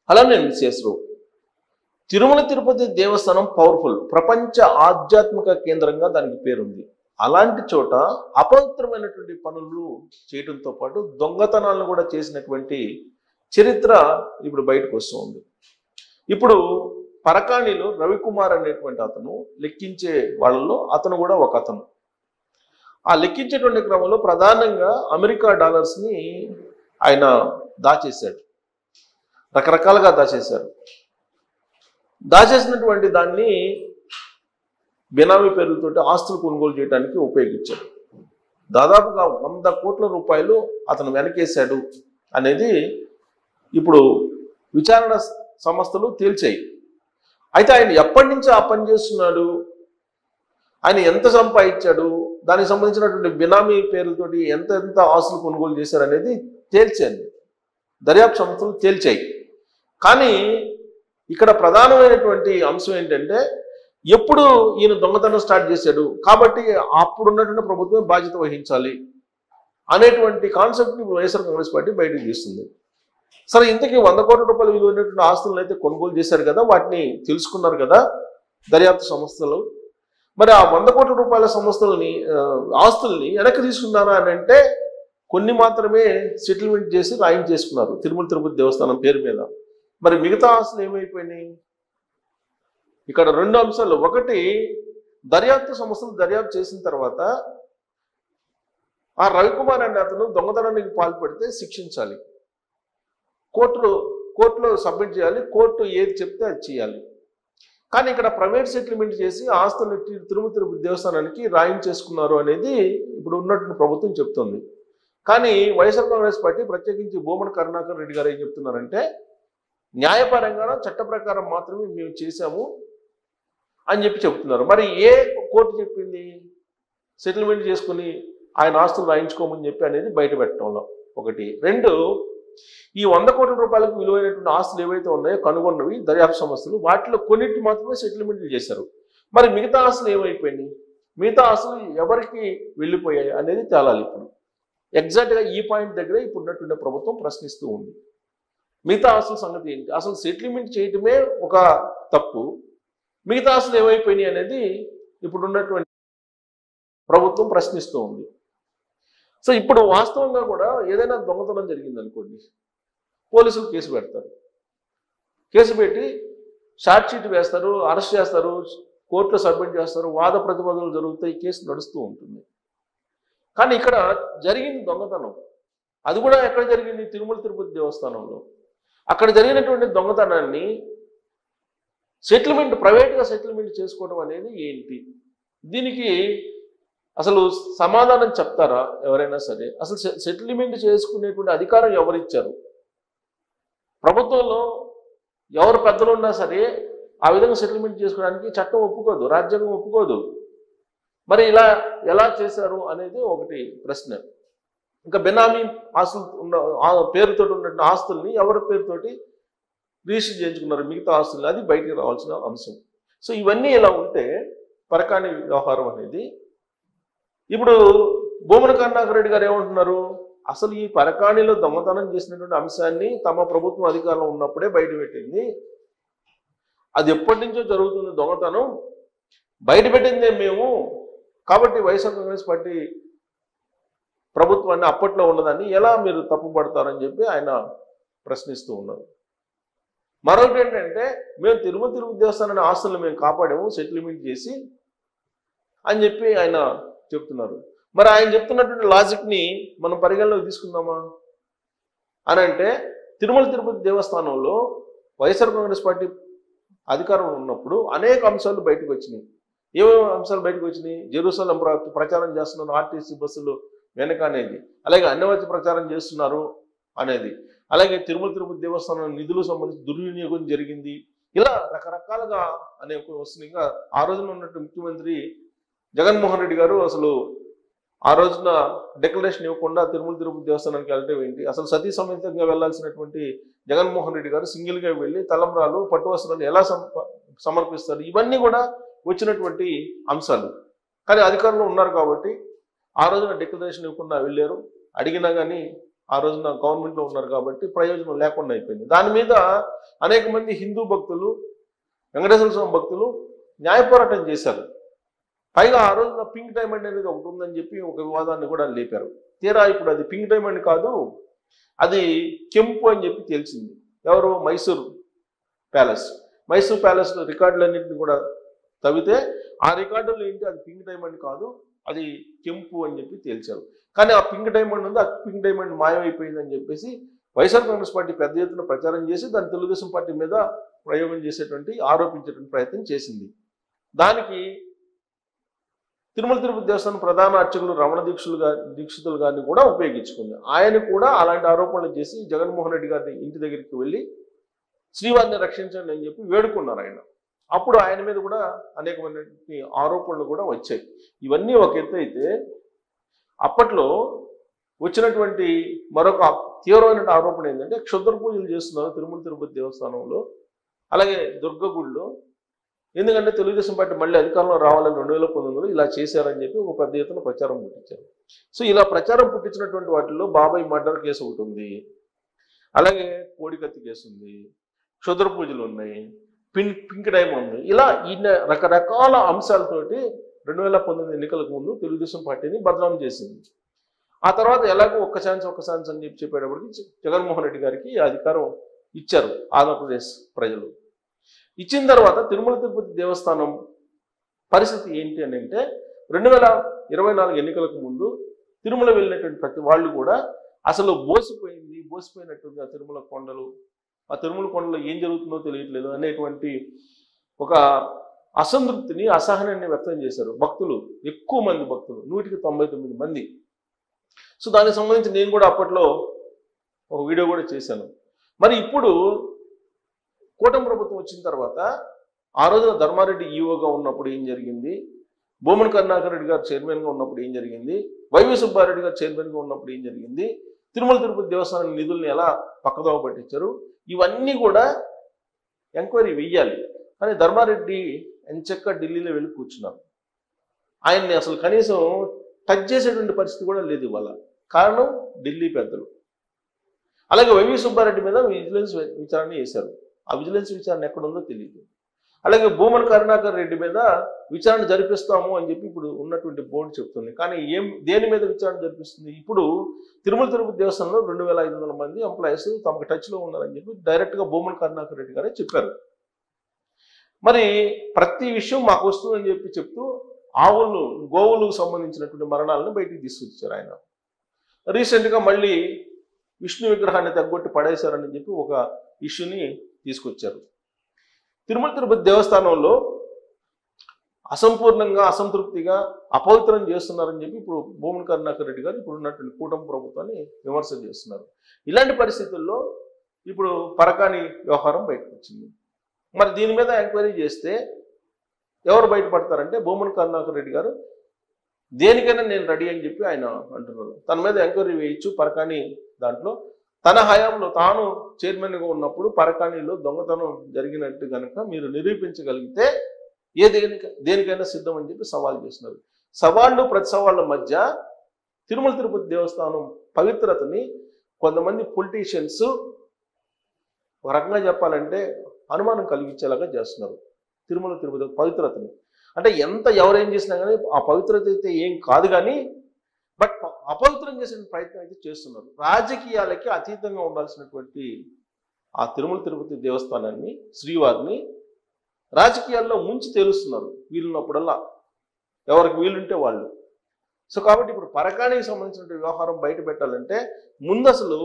అలానే శేషరావు, తిరుమల తిరుపతి దేవస్థానం పవర్ఫుల్, ప్రపంచ ఆధ్యాత్మిక కేంద్రంగా దానికి పేరుంది. అలాంటి చోట అపవిత్రమైనటువంటి పనులు చేయడంతో పాటు దొంగతనాలను కూడా చేసినటువంటి చరిత్ర ఇప్పుడు బయటకు వస్తుంది. ఇప్పుడు పరకాణిలో రవికుమార్ అనేటువంటి అతను లెక్కించే వాళ్ళలో అతను కూడా ఒక అతను. ఆ లెక్కించేటువంటి క్రమంలో ప్రధానంగా అమెరికా డాలర్స్ని ఆయన దాచేశాడు, రకరకాలుగా దాచేశారు. దాచేసినటువంటి దాన్ని బినామీ పేర్లతోటి ఆస్తులు కొనుగోలు చేయడానికి ఉపయోగించాడు. దాదాపుగా 100 కోట్ల రూపాయలు అతను వెనకేశాడు అనేది ఇప్పుడు విచారణ సంస్థలు తేల్చాయి. అయితే ఆయన ఎప్పటి నుంచి ఆ పని చేస్తున్నాడు, ఆయన ఎంత సంపాదించాడు, దానికి సంబంధించినటువంటి బినామీ పేర్లతోటి ఎంత ఆస్తులు కొనుగోలు చేశారు అనేది తేల్చాయి, దర్యాప్తు సంస్థలు తేల్చాయి. కానీ ఇక్కడ ప్రధానమైనటువంటి అంశం ఏంటంటే, ఎప్పుడు ఈయన దొంగతనం స్టార్ట్ చేశాడు కాబట్టి అప్పుడున్నటువంటి ప్రభుత్వం బాధ్యత వహించాలి అనేటువంటి కాన్సెప్ట్ని వైఎస్ఆర్ కాంగ్రెస్ పార్టీ బయటకు తీస్తుంది. సరే, ఇంతకీ 100 కోట్ల రూపాయలు విలువైనటువంటి ఆస్తులను అయితే కొనుగోలు చేశారు కదా, వాటిని తెలుసుకున్నారు కదా దర్యాప్తు సంస్థలు. మరి ఆ 100 కోట్ల రూపాయల ఆస్తుల్ని వెనక్కి తీసుకున్నారా అని అంటే కొన్ని మాత్రమే సెటిల్మెంట్ చేసి రాయించేసుకున్నారు తిరుమల తిరుపతి దేవస్థానం పేరు మీద. మరి మిగతా ఆస్తులు ఏమైపోయినాయి? ఇక్కడ 2 అంశాలు. ఒకటి, దర్యాప్తు సంస్థలు దర్యాప్తు చేసిన తర్వాత ఆ రవికుమార్ అనే అతను దొంగతనానికి పాల్పడితే శిక్షించాలి, కోర్టులో సబ్మిట్ చేయాలి, కోర్టు ఏది చెప్తే అది చేయాలి. కానీ ఇక్కడ ప్రైవేట్ సెటిల్మెంట్ చేసి ఆస్తులు తిరుమల తిరుపతి దేవస్థానానికి రాయించేసుకున్నారు అనేది ఇప్పుడు ఉన్నటువంటి ప్రభుత్వం చెప్తుంది. కానీ వైఎస్ఆర్ కాంగ్రెస్ పార్టీ, ప్రత్యేకించి భూమన కరుణాకర్ రెడ్డి గారు ఏం చెప్తున్నారంటే, న్యాయపరంగా చట్ట ప్రకారం మాత్రమే మేము చేశాము అని చెప్తున్నారు. మరి ఏ కోర్టు చెప్పింది సెటిల్మెంట్ చేసుకుని ఆయన ఆస్తులు రాయించుకోమని చెప్పి అనేది బయట పెట్టడంలో ఒకటి. 2, ఈ 100 కోట్ల రూపాయలకు విలువైనటువంటి ఆస్తులు ఏవైతే ఉన్నాయో కనుగొన్నవి దర్యాప్తు సంస్థలు, వాటిలో కొన్నింటి మాత్రమే సెటిల్మెంట్లు చేశారు. మరి మిగతా ఆస్తులు ఏమైపోయినాయి, మిగతా ఆస్తులు ఎవరికి వెళ్ళిపోయాయి అనేది తేలాలి. ఇప్పుడు ఎగ్జాక్ట్గా ఈ పాయింట్ దగ్గర ఇప్పుడు ఉన్నటువంటి ప్రభుత్వం ప్రశ్నిస్తూ ఉంది. మిగతా ఆస్తుల సంగతి ఏంటి, అసలు సెటిల్మెంట్ చేయటమే ఒక తప్పు, మిగతా ఆస్తులు ఏమైపోయినాయి అనేది ఇప్పుడు ఉన్నటువంటి ప్రభుత్వం ప్రశ్నిస్తూ ఉంది. సో ఇప్పుడు వాస్తవంగా కూడా ఏదైనా దొంగతనం జరిగింది అనుకోండి, పోలీసులు కేసు పెడతారు, కేసు పెట్టి షార్ట్ షీట్ వేస్తారు, అరెస్ట్ చేస్తారు, కోర్టులో సబ్మిట్ చేస్తారు, వాద ప్రతివాదనలు జరుగుతాయి, కేసు నడుస్తూ ఉంటుంది. కానీ ఇక్కడ జరిగింది దొంగతనం, అది కూడా ఎక్కడ జరిగింది? తిరుమల తిరుపతి దేవస్థానంలో. అక్కడ జరిగినటువంటి దొంగతనాన్ని ప్రైవేట్గా సెటిల్మెంట్ చేసుకోవడం అనేది ఏంటి? దీనికి అసలు సమాధానం చెప్తారా ఎవరైనా సరే? అసలు సెటిల్మెంట్ చేసుకునేటువంటి అధికారం ఎవరిచ్చారు? ప్రభుత్వంలో ఎవరు పెద్దలు ఉన్నా సరే ఆ విధంగా సెటిల్మెంట్ చేసుకోవడానికి చట్టం ఒప్పుకోదు, రాజ్యాంగం ఒప్పుకోదు. మరి ఇలా ఎలా చేశారు అనేది ఒకటి ప్రశ్న. ఇంకా బెనామీ ఆస్తులు పేరుతో ఉన్నటువంటి ఆస్తుల్ని ఎవరి పేరుతోటి రిజిస్టర్ చేయించుకున్నారు మిగతా ఆస్తుల్ని, అది బయటికి రావాల్సిన అంశం. సో ఇవన్నీ ఇలా ఉంటే పరకాణి వ్యవహారం అనేది, ఇప్పుడు భూమన కరుణాకర్ రెడ్డి గారు ఏమంటున్నారు, అసలు ఈ పరకాణిలో దొంగతనం చేసినటువంటి అంశాన్ని తమ ప్రభుత్వం అధికారంలో ఉన్నప్పుడే బయట పెట్టింది, అది ఎప్పటి నుంచో జరుగుతుంది దొంగతనం, బయట పెట్టిందే మేము, కాబట్టి వైఎస్ఆర్ కాంగ్రెస్ పార్టీ ప్రభుత్వాన్ని అప్పట్లో ఉన్నదాన్ని ఎలా మీరు తప్పుపడతారని చెప్పి ఆయన ప్రశ్నిస్తూ ఉన్నారు. మరొకటి ఏంటంటే, మేము తిరుమల తిరుపతి దేవస్థానాన్ని ఆస్తులను మేము కాపాడాము సెటిల్మెంట్ చేసి అని చెప్పి ఆయన చెప్తున్నారు. మరి ఆయన చెప్తున్నటువంటి లాజిక్ని మనం పరిగణలోకి తీసుకుందామా అని అంటే, తిరుమల తిరుపతి దేవస్థానంలో వైఎస్ఆర్ కాంగ్రెస్ పార్టీ అధికారంలో ఉన్నప్పుడు అనేక అంశాలు బయటకు వచ్చినాయి. ఏమేమి అంశాలు బయటకు వచ్చినాయి? జెరూసలం ప్రచారం చేస్తున్నారు ఆర్టీసీ బస్సులు వెనక అనేది, అలాగే అన్నవతి ప్రచారం చేస్తున్నారు అనేది, అలాగే తిరుమల తిరుపతి దేవస్థానం నిధులు సంబంధించి దుర్వినియోగం జరిగింది, ఇలా రకరకాలుగా అనేక వస్తున్నాయి. ఇంకా ఆ రోజున ఉన్నట్టు ముఖ్యమంత్రి జగన్మోహన్ రెడ్డి గారు అసలు ఆ రోజున డిక్లరేషన్ ఇవ్వకుండా తిరుమల తిరుపతి దేవస్థానానికి వెళ్ళటం ఏంటి, అసలు సతీ సమేతంగా వెళ్లాల్సినటువంటి జగన్మోహన్ రెడ్డి గారు సింగిల్గా వెళ్ళి తలంబ్రాలు పట్టు వస్త్రాలు ఎలా సమర్పిస్తారు, ఇవన్నీ కూడా వచ్చినటువంటి అంశాలు. కానీ అధికారంలో ఉన్నారు కాబట్టి ఆ రోజున డిక్లరేషన్ ఇవ్వకుండా వెళ్ళారు, అడిగినా కానీ ఆ రోజున గవర్నమెంట్లో ఉన్నారు కాబట్టి ప్రయోజనం లేకుండా అయిపోయింది. దాని మీద అనేక మంది హిందూ భక్తులు, వెంకటేశ్వర స్వామి భక్తులు న్యాయ పోరాటం చేశారు. పైగా ఆ రోజున పింక్ డైమండ్ అనేది ఒకటి ఉందని చెప్పి ఒక వివాదాన్ని కూడా లేపారు. తీరా ఇప్పుడు అది పింక్ డైమండ్ కాదు, అది కెంపు అని చెప్పి తెలిసింది. ఎవరు? మైసూర్ ప్యాలెస్ రికార్డులన్నింటినీ కూడా తవ్వితే ఆ రికార్డుల్లో ఏంటి, అది పింక్ డైమండ్ కాదు, అది కెంపు అని చెప్పి తేల్చారు. కానీ ఆ పింక్ డైమండ్ ఉంది, ఆ పింక్ డైమండ్ మాయమైపోయిందని చెప్పేసి వైఎస్ఆర్ కాంగ్రెస్ పార్టీ పెద్ద ఎత్తున ప్రచారం చేసి దాన్ని తెలుగుదేశం పార్టీ మీద ప్రయోగం చేసేటువంటి ఆరోపించేటువంటి ప్రయత్నం చేసింది. దానికి తిరుమల తిరుపతి దేవస్థానం ప్రధాన అర్చకులు రమణ దీక్షితులు గారిని కూడా ఉపయోగించుకుంది. ఆయన కూడా అలాంటి ఆరోపణలు చేసి జగన్మోహన్ రెడ్డి గారిని ఇంటి దగ్గరికి వెళ్ళి శ్రీవారిని రక్షించండి అని చెప్పి వేడుకున్నారు ఆయన. అప్పుడు ఆయన మీద కూడా అనేకమైన ఆరోపణలు కూడా వచ్చాయి. ఇవన్నీ ఒక ఎత్తు అయితే, అప్పట్లో వచ్చినటువంటి మరొక తీవ్రమైన ఆరోపణ ఏంటంటే క్షుద్ర పూజలు చేస్తున్నారు తిరుమల తిరుపతి దేవస్థానంలో, అలాగే దుర్గగుడిలో. ఎందుకంటే తెలుగుదేశం పార్టీ మళ్ళీ అధికారంలో రావాలని 2019లో ఇలా చేశారని చెప్పి ఒక పెద్ద ఎత్తున ప్రచారం పుట్టించారు. సో ఇలా ప్రచారం పుట్టించినటువంటి వాటిల్లో బాబాయ్ మర్డర్ కేసు ఒకటి ఉంది, అలాగే కోడికత్తి కేసు ఉంది, క్షుద్ర పూజలు ఉన్నాయి, పింక్ డైమండ్ ఉంది. ఇలా ఈయన రకరకాల అంశాలతోటి 2019 ఎన్నికలకు ముందు తెలుగుదేశం పార్టీని బదనాం చేసింది. ఆ తర్వాత ఎలాగో ఒక్క ఛాన్స్ అని చెప్పి చెప్పేటప్పటికి జగన్మోహన్ రెడ్డి గారికి అధికారం ఇచ్చారు ఆంధ్రప్రదేశ్ ప్రజలు. ఇచ్చిన తర్వాత తిరుమల తిరుపతి దేవస్థానం పరిస్థితి ఏంటి అని అంటే 2024 ఎన్నికలకు ముందు తిరుమల వెళ్ళినటువంటి ప్రతి వాళ్ళు కూడా అసలు బోసిపోయినట్టుగా తిరుమల కొండలు, ఆ తిరుమల కొండలో ఏం జరుగుతుందో తెలియట్లేదు అనేటువంటి ఒక అసంతృప్తిని, అసహనాన్ని వ్యక్తం చేశారు భక్తులు. ఎక్కువ మంది భక్తులు, 199 మంది. సో దానికి సంబంధించి నేను కూడా అప్పట్లో ఒక వీడియో కూడా చేశాను. మరి ఇప్పుడు కూటమి ప్రభుత్వం వచ్చిన తర్వాత ఆ రోజున ధర్మారెడ్డి ఈఓగా ఉన్నప్పుడు ఏం జరిగింది, భూమన కరుణాకర్ రెడ్డి గారు చైర్మన్గా ఉన్నప్పుడు ఏం జరిగింది, వైవి సుబ్బారెడ్డి గారు చైర్మన్గా ఉన్నప్పుడు ఏం జరిగింది, తిరుమల తిరుపతి దేవస్థానం నిధుల్ని ఎలా పక్కదోవ పట్టించారు, ఇవన్నీ కూడా ఎంక్వైరీ వెయ్యాలి. కానీ ధర్మారెడ్డి ఎంచక్క ఢిల్లీలో వెళ్ళి కూర్చున్నారు. ఆయన్ని అసలు కనీసం టచ్ చేసేటువంటి పరిస్థితి కూడా లేదు ఇవాళ. కారణం ఢిల్లీ పెద్దలు. అలాగే వైవి సుబ్బారెడ్డి మీద విజిలెన్స్ విచారణ చేశారు. ఆ విజిలెన్స్ విచారణ ఎక్కడుందో తెలియదు. అలాగే భూమన కరుణాకర్ రెడ్డి మీద విచారణ జరిపిస్తాము అని చెప్పి ఇప్పుడు ఉన్నటువంటి బోర్డు చెప్తుంది. కానీ దేని మీద విచారణ జరిపిస్తుంది? ఇప్పుడు తిరుమల తిరుపతి దేవస్థానంలో 2500 మంది ఎంప్లాయీస్ తమకు టచ్లో ఉన్నారని చెప్పి డైరెక్ట్గా భూమన కరుణాకర్ రెడ్డి గారే చెప్పారు. మరి ప్రతి విషయం మాకు వస్తుందని చెప్పి చెప్తూ గోవులకు సంబంధించినటువంటి మరణాలను బయటికి తీసుకొచ్చారు ఆయన. రీసెంట్గా మళ్ళీ విష్ణు విగ్రహాన్ని తగ్గొట్టి పడేశారని చెప్పి ఒక ఇష్యూని తీసుకొచ్చారు. తిరుమల తిరుపతి దేవస్థానంలో అసంపూర్ణంగా, అసంతృప్తిగా, అపవిత్రం చేస్తున్నారని చెప్పి ఇప్పుడు భూమన కరుణాకర్ రెడ్డి గారు ఇప్పుడు ఉన్నటువంటి కూటమి ప్రభుత్వాన్ని విమర్శ చేస్తున్నారు. ఇలాంటి పరిస్థితుల్లో ఇప్పుడు పరకాని వ్యవహారం బయటకు వచ్చింది. మరి దీని మీద ఎంక్వైరీ చేస్తే ఎవరు బయటపడతారంటే భూమన కరుణాకర్ రెడ్డి గారు దేనికైనా నేను రెడీ అని చెప్పి ఆయన అంటున్నారు. తన మీద ఎంక్వైరీ వేయచ్చు పరకాని దాంట్లో. తన హయాంలో తాను చైర్మన్గా ఉన్నప్పుడు పరకానీలో దొంగతనం జరిగినట్టు కనుక మీరు నిరూపించగలిగితే దేనికైనా సిద్ధం అని చెప్పి సవాల్ చేస్తున్నారు. సవాళ్ళు ప్రతి సవాళ్ళ మధ్య తిరుమల తిరుపతి దేవస్థానం పవిత్రతని కొంతమంది పొలిటీషియన్స్ ఒక రకంగా చెప్పాలంటే అనుమానం కలిగించేలాగా చేస్తున్నారు. తిరుమల తిరుపతి పవిత్రతని అంటే ఎవరేం చేసినా కానీ ఆ పవిత్రత అయితే ఏం కాదు, కానీ బట్ అపవిత్రం చేసే ప్రయత్నం అయితే చేస్తున్నారు. రాజకీయాలకి అతీతంగా ఉండాల్సినటువంటి ఆ తిరుమల తిరుపతి దేవస్థానాన్ని, శ్రీవారిని రాజకీయాల్లో ముంచి తేలుస్తున్నారు వీలున్నప్పుడల్లా, ఎవరికి వీలుంటే వాళ్ళు. సో కాబట్టి ఇప్పుడు పరకానికి సంబంధించిన వ్యవహారం బయట పెట్టాలంటే ముందు అసలు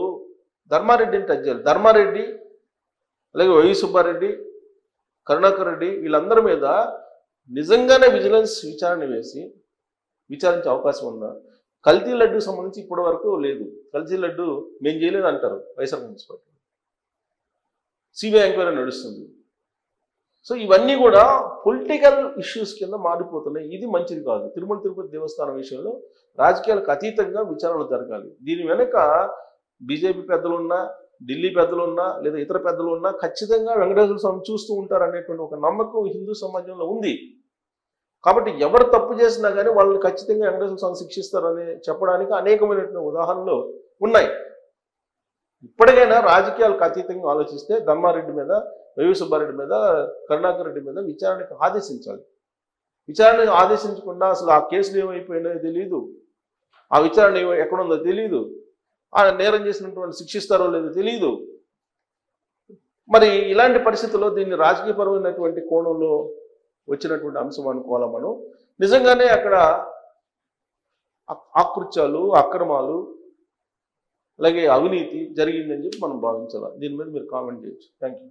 ధర్మారెడ్డిని టచ్ చేయాలి. ధర్మారెడ్డి, అలాగే వైవి సుబ్బారెడ్డి, కరుణాకర్ రెడ్డి వీళ్ళందరి మీద నిజంగానే విజిలెన్స్ విచారణ వేసి విచారించే అవకాశం ఉందా? కల్తీ లడ్డుకు సంబంధించి ఇప్పటి వరకు లేదు. కల్తీ లడ్డు మేము చేయలేదు అంటారు YSR Congress party. CBI enquiry నడుస్తుంది. సో ఇవన్నీ కూడా పొలిటికల్ ఇష్యూస్ కింద మారిపోతున్నాయి. ఇది మంచిది కాదు. తిరుమల తిరుపతి దేవస్థానం విషయంలో రాజకీయాలకు అతీతంగా విచారణలు జరగాలి. దీని వెనుక బీజేపీ పెద్దలున్నా, ఢిల్లీ పెద్దలున్నా, లేదా ఇతర పెద్దలున్నా ఖచ్చితంగా వెంకటేశ్వర స్వామి చూస్తూ ఉంటారు అనేటువంటి ఒక నమ్మకం హిందూ సమాజంలో ఉంది. కాబట్టి ఎవరు తప్పు చేసినా కానీ వాళ్ళని ఖచ్చితంగా వెంకటేశ్వర స్వామి శిక్షిస్తారని చెప్పడానికి అనేకమైనటువంటి ఉదాహరణలు ఉన్నాయి. ఇప్పటికైనా రాజకీయాలకు అతీతంగా ఆలోచిస్తే ధర్మారెడ్డి మీద, వైవి సుబ్బారెడ్డి మీద, కరుణాకర్ రెడ్డి మీద విచారణకు ఆదేశించాలి. విచారణ ఆదేశించకుండా అసలు ఆ కేసులు ఏమైపోయినాయో తెలియదు, ఆ విచారణ ఎక్కడుందో తెలియదు, ఆ నేరం చేసినటువంటి శిక్షిస్తారో లేదో తెలియదు. మరి ఇలాంటి పరిస్థితుల్లో దీన్ని రాజకీయపరమైనటువంటి కోణంలో వచ్చినటువంటి అంశం అనుకోవాలా మనం. నిజంగానే అక్కడ ఆకృత్యాలు, అక్రమాలు, అలాగే అవినీతి జరిగిందని చెప్పి మనం భావించాలి. దీని మీద మీరు కామెంట్ చేయొచ్చు. Thank you.